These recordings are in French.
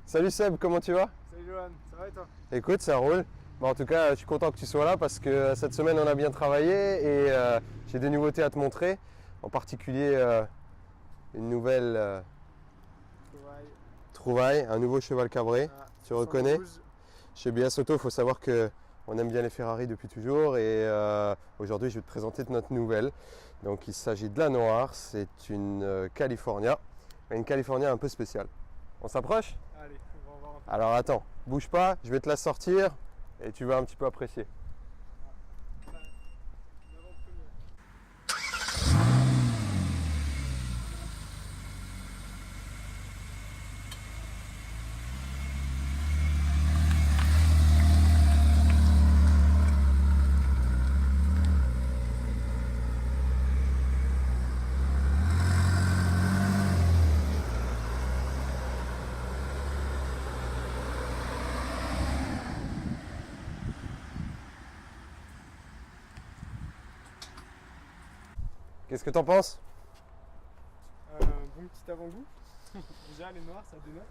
Salut Seb, comment tu vas? Salut Johan, ça va et toi? Écoute, ça roule. Bon, en tout cas, je suis content que tu sois là parce que cette semaine, on a bien travaillé et j'ai des nouveautés à te montrer. En particulier, une nouvelle trouvaille, un nouveau cheval cabré. Ah, Tu reconnais? 112. Chez BS Auto, il faut savoir qu'on aime bien les Ferrari depuis toujours et aujourd'hui, je vais te présenter notre nouvelle. Donc, il s'agit de la noire. C'est une California, mais une California un peu spéciale. On s'approche? Allez, on va en voir un peu. Alors attends, bouge pas, je vais te la sortir et tu vas un petit peu apprécier. Qu'est-ce que t'en penses? Un bon petit avant-goût. Déjà, les noirs, ça dénote.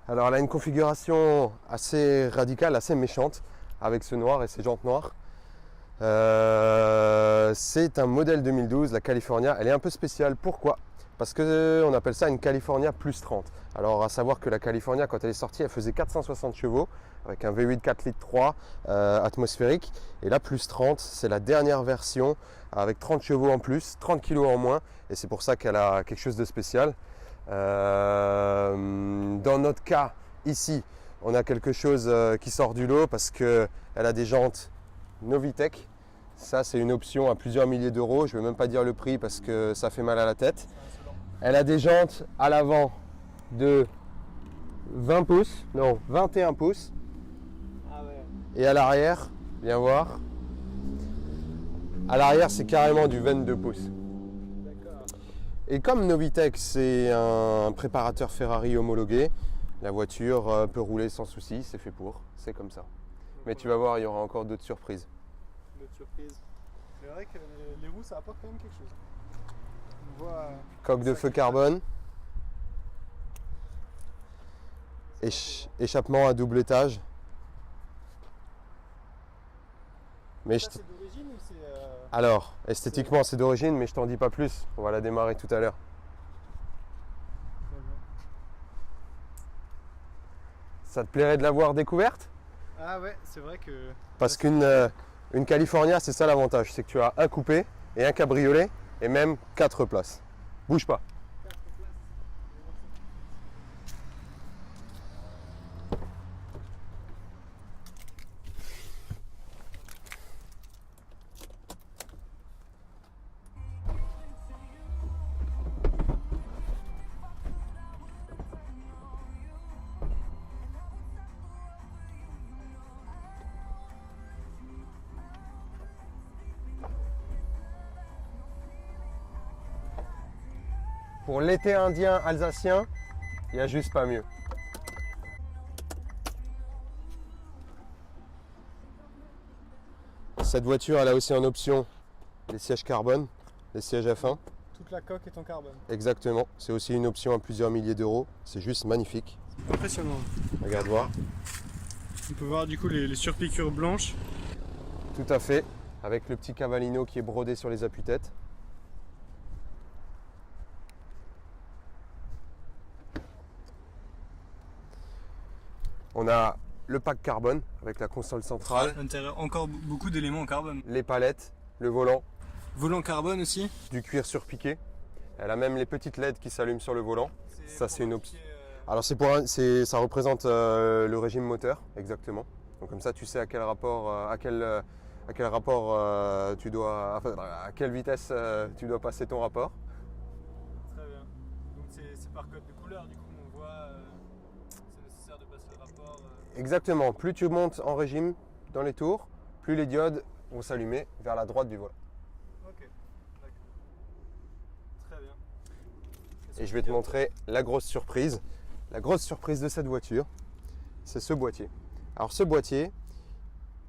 Alors elle a une configuration assez radicale, assez méchante avec ce noir et ces jantes noires. C'est un modèle 2012, la California. Elle est un peu spéciale. Pourquoi? Parce qu'on appelle ça une California plus 30. Alors à savoir que la California, quand elle est sortie, elle faisait 460 chevaux avec un V8 4 litres 3 atmosphérique. Et la plus 30, c'est la dernière version avec 30 chevaux en plus, 30 kg en moins. Et c'est pour ça qu'elle a quelque chose de spécial. Dans notre cas, ici, on a quelque chose qui sort du lot parce qu'elle a des jantes Novitec. Ça, c'est une option à plusieurs milliers d'euros. Je ne vais même pas dire le prix parce que ça fait mal à la tête. Elle a des jantes à l'avant de 20 pouces, non, 21 pouces. Ah ouais. Et à l'arrière, viens voir. À l'arrière, c'est carrément du 22 pouces. D'accord. Et comme Novitec, c'est un préparateur Ferrari homologué, la voiture peut rouler sans souci, c'est fait pour, c'est comme ça. Mais tu vas voir, il y aura encore d'autres surprises. Notre surprise. C'est vrai que les roues, ça apporte quand même quelque chose. On voit. Coque de feu carbone, échappement à double étage. Mais Ça, c'est d'origine ou c'est. Alors, esthétiquement c'est d'origine, mais je t'en dis pas plus. On va la démarrer tout à l'heure. Très bien. Ça te plairait de l'avoir découverte? Ah ouais, c'est vrai que. Parce qu'une California, c'est ça l'avantage, c'est que tu as un coupé et un cabriolet et même 4 places. Bouge pas. Pour l'été indien alsacien, il n'y a juste pas mieux. Cette voiture, elle a aussi en option les sièges carbone, les sièges F1. Toute la coque est en carbone. Exactement, c'est aussi une option à plusieurs milliers d'euros. C'est juste magnifique. Impressionnant. Regarde voir. On peut voir du coup les surpiqûres blanches. Tout à fait, avec le petit cavallino qui est brodé sur les appuis-têtes. On a le pack carbone avec la console centrale, À l'intérieur, encore beaucoup d'éléments en carbone. les palettes, le volant, Volant carbone aussi. du cuir surpiqué. Elle a même les petites LED qui s'allument sur le volant. Ça, c'est une option. Alors ça représente le régime moteur, exactement. Donc comme ça, tu sais à quel rapport, tu dois, enfin, à quelle vitesse tu dois passer ton rapport. Très bien. Donc c'est par code de couleur, du coup on voit c'est nécessaire de passer le rapport. Exactement. Plus tu montes en régime dans les tours, plus les diodes vont s'allumer vers la droite du volant. Ok, d'accord. Très bien. Et je vais te montrer la grosse surprise. La grosse surprise de cette voiture, c'est ce boîtier. Alors ce boîtier,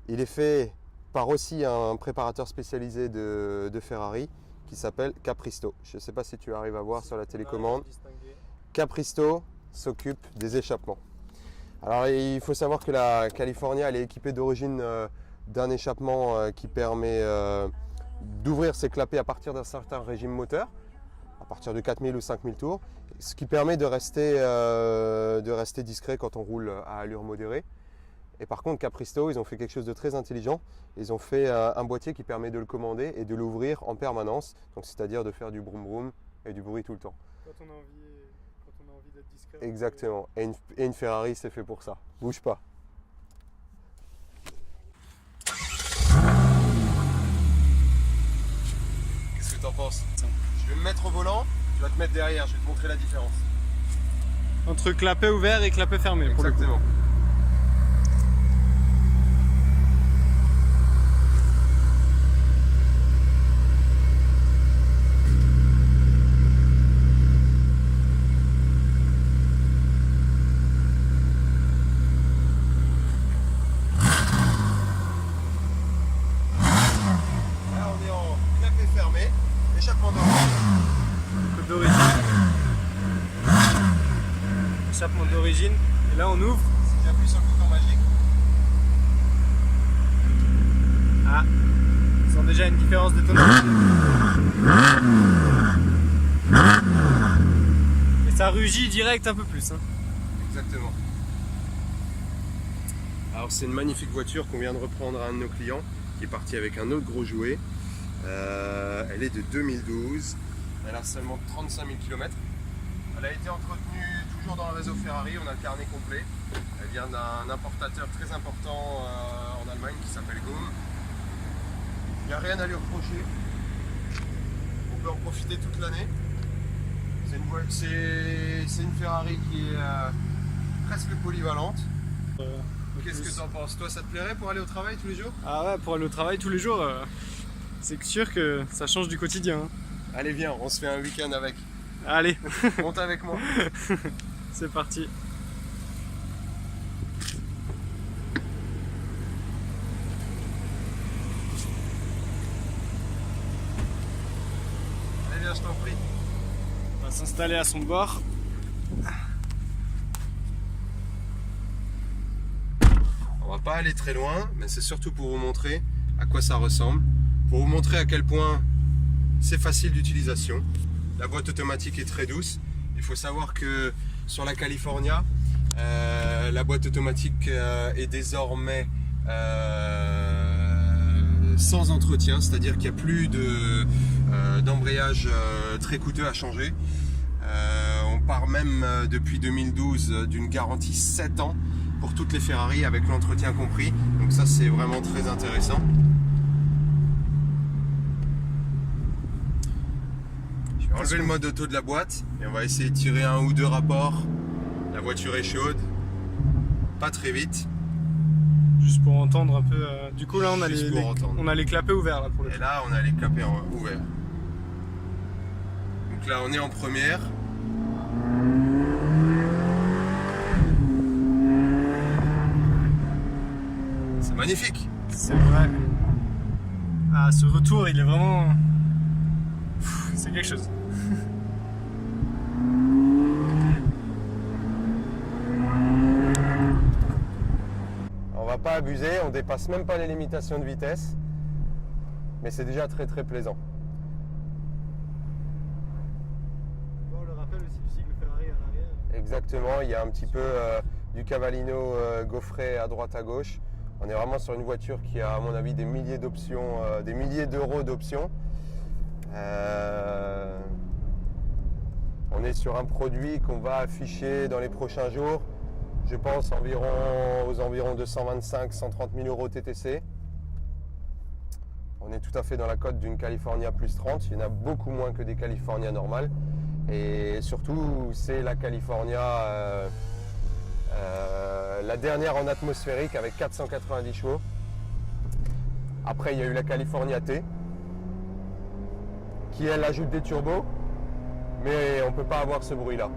il est fait par aussi un préparateur spécialisé de Ferrari qui s'appelle Capristo. Je ne sais pas si tu arrives à voir sur la télécommande. Capristo, s'occupe des échappements. Alors il faut savoir que la California elle est équipée d'origine d'un échappement qui permet d'ouvrir ses clapets à partir d'un certain régime moteur, à partir de 4000 ou 5000 tours, ce qui permet de rester discret quand on roule à allure modérée. Et par contre, Capristo, ils ont fait quelque chose de très intelligent. Ils ont fait un boîtier qui permet de le commander et de l'ouvrir en permanence, donc c'est-à-dire de faire du broum broum et du bruit tout le temps. Quand on a envie d'être discret. Exactement. Et une Ferrari, c'est fait pour ça. Bouge pas. Qu'est-ce que t'en penses? Je vais me mettre au volant, tu vas te mettre derrière, je vais te montrer la différence. Entre clapet ouvert et clapet fermé. Exactement. Échappement d'origine, et là on ouvre. Si j'appuie sur le bouton magique. Ah, on sent déjà une différence de tonalité. Et ça rugit direct un peu plus. Hein. Exactement. Alors c'est une magnifique voiture qu'on vient de reprendre à un de nos clients qui est parti avec un autre gros jouet. Elle est de 2012, elle a seulement 35 000 km. Elle a été entretenue toujours dans le réseau Ferrari, on a le carnet complet. Elle vient d'un importateur très important en Allemagne qui s'appelle GOM. Il n'y a rien à lui reprocher. On peut en profiter toute l'année. C'est une Ferrari qui est presque polyvalente. Qu'est-ce que tu en penses? Toi, ça te plairait pour aller au travail tous les jours? Ah ouais, pour aller au travail tous les jours, c'est sûr que ça change du quotidien. Hein. Allez viens, on se fait un week-end avec. Allez, monte avec moi. C'est parti. Allez viens, je t'en prie. On va s'installer à son bord. On va pas aller très loin, mais c'est surtout pour vous montrer à quoi ça ressemble. Pour vous montrer à quel point c'est facile d'utilisation. La boîte automatique est très douce. Il faut savoir que sur la California, la boîte automatique est désormais sans entretien, c'est-à-dire qu'il n'y a plus d'embrayage très coûteux à changer. On part même depuis 2012 d'une garantie 7 ans pour toutes les Ferrari avec l'entretien compris. Donc ça c'est vraiment très intéressant. Je vais enlever le mode auto de la boîte et on va essayer de tirer un ou deux rapports. La voiture est chaude, pas très vite. Juste pour entendre un peu. Du coup là on a les clapets ouverts là pour le coup. Et là on a les clapets ouverts. Donc là on est en première. C'est magnifique. C'est vrai. Ah ce retour il est vraiment. C'est quelque chose. On va pas abuser, on dépasse même pas les limitations de vitesse, mais c'est déjà très très plaisant. On le rappelle aussi du cycle Ferrari à l'arrière. Exactement, il y a un petit peu du Cavallino gaufré à droite à gauche. On est vraiment sur une voiture qui a à mon avis des milliers d'options, des milliers d'euros d'options. On est sur un produit qu'on va afficher dans les prochains jours, je pense aux environs de 125-130 000 euros TTC. On est tout à fait dans la cote d'une California plus 30, il y en a beaucoup moins que des California normales. Et surtout, c'est la California, la dernière en atmosphérique avec 490 chevaux. Après, il y a eu la California T, qui elle ajoute des turbos, mais on ne peut pas avoir ce bruit là.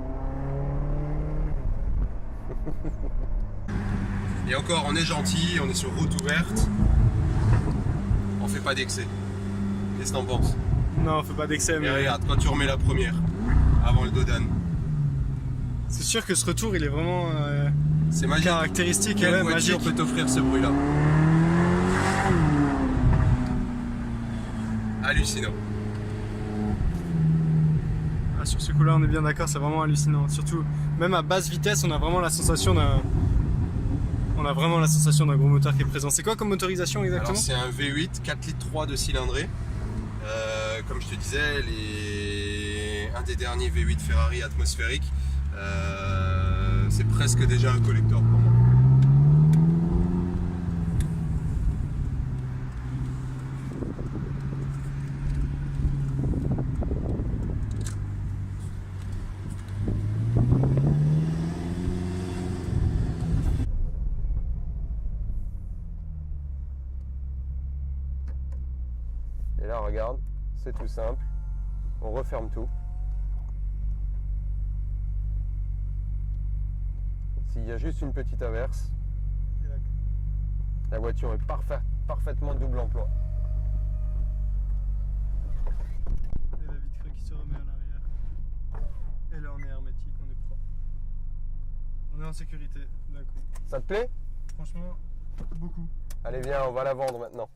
Et encore, on est gentil, on est sur route ouverte, on fait pas d'excès. Qu'est-ce que t'en penses? Non, on fait pas d'excès, mais regarde, quand tu remets la première, avant le Dodan, C'est sûr que ce retour, il est vraiment C'est magique. caractéristique. Quelle Ouais, voiture magique. peut t'offrir ce bruit-là? Hallucinant. Ah, sur ce coup-là, on est bien d'accord, c'est vraiment hallucinant. Surtout, même à basse vitesse, on a vraiment la sensation d'un gros moteur qui est présent. C'est quoi comme motorisation exactement? Alors c'est un V8 4 litres 3 de cylindrée. Comme je te disais, un des derniers V8 Ferrari atmosphériques. C'est presque déjà un collector pour moi. Et là, regarde, c'est tout simple. On referme tout. S'il y a juste une petite averse, la voiture est parfaitement double emploi. Et la vitre qui se remet à l'arrière. Et là, on est hermétique, on est propre. On est en sécurité d'un coup. Ça te plaît? Franchement, beaucoup. Allez, viens, on va la vendre maintenant.